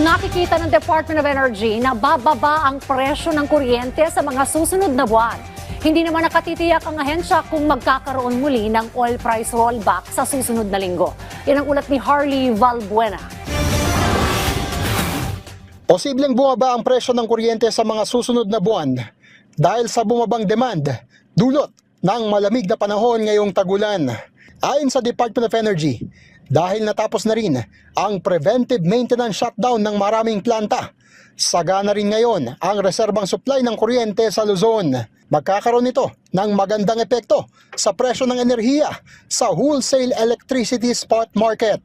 Nakikita ng Department of Energy na bababa ang presyo ng kuryente sa mga susunod na buwan. Hindi naman nakatitiyak ang ahensya kung magkakaroon muli ng oil price rollback sa susunod na linggo. Yan ang ulat ni Harley Valbuena. Posibleng bumaba ang presyo ng kuryente sa mga susunod na buwan dahil sa bumabang demand dulot ng malamig na panahon ngayong tagulan. Ayon sa Department of Energy, dahil natapos na rin ang preventive maintenance shutdown ng maraming planta, sagana rin ngayon ang reserbang supply ng kuryente sa Luzon. Magkakaroon ito ng magandang epekto sa presyo ng enerhiya sa wholesale electricity spot market.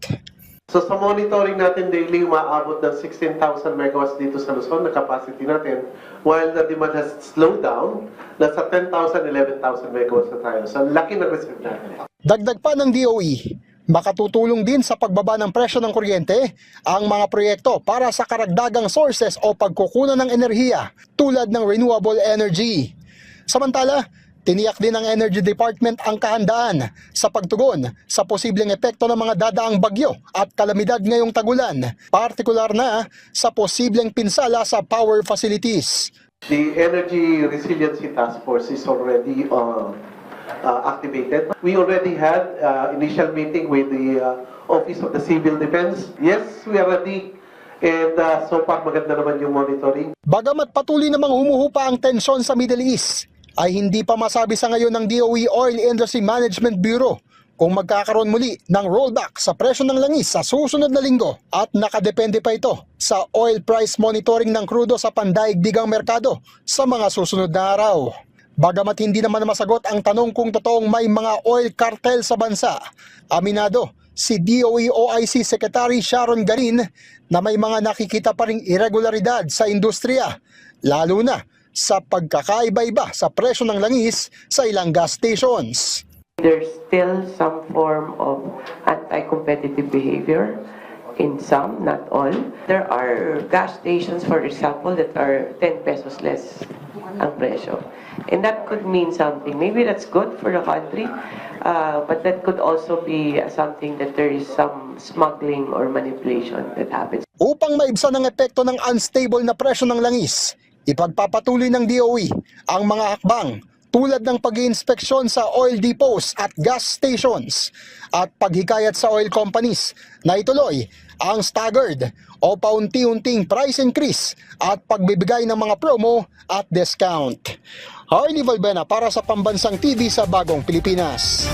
So sa monitoring natin daily, umaabot ng 16,000 megawatts dito sa Luzon na capacity natin, while the demand has slowed down, nasa 10,000, 11,000 megawatts na tayo. So laki na reserve natin. Dagdag pa ng DOE, makatutulong din sa pagbaba ng presyo ng kuryente ang mga proyekto para sa karagdagang sources o pagkukunan ng enerhiya tulad ng renewable energy. Samantala, tiniyak din ng Energy Department ang kahandaan sa pagtugon sa posibleng epekto ng mga dadaang bagyo at kalamidad ngayong tagulan, partikular na sa posibleng pinsala sa power facilities. The Energy Resiliency Task Force is already activated. We already had initial meeting with the Office of the Civil Defense. Yes, we are ready. And so far maganda naman yung monitoring. Bagamat patuloy namang humuhupa ang tensyon sa Middle East, ay hindi pa masabi sa ngayon ng DOE Oil Industry Management Bureau kung magkakaroon muli ng rollback sa presyo ng langis sa susunod na linggo, at nakadepende pa ito sa oil price monitoring ng krudo sa pandaigdigang merkado sa mga susunod na araw. Bagamat hindi naman masagot ang tanong kung totoong may mga oil cartel sa bansa, aminado si DOE OIC Secretary Sharon Garin na may mga nakikita pa ring irregularidad sa industriya, lalo na sa pagkakaiba-iba sa presyo ng langis sa ilang gas stations. There's still some form of anti-competitive behavior in some, not all. There are gas stations, for example, that are 10 pesos less ang presyo. And that could mean something. Maybe that's good for the country, but that could also be something that there is some smuggling or manipulation that happens. Upang maibsan ang epekto ng unstable na presyo ng langis, ipagpapatuloy ng DOE ang mga hakbang tulad ng pag-iinspeksyon sa oil depots at gas stations at paghikayat sa oil companies na ituloy ang staggered o paunti-unting price increase at pagbibigay ng mga promo at discount. Harley Valbuena para sa Pambansang TV sa Bagong Pilipinas.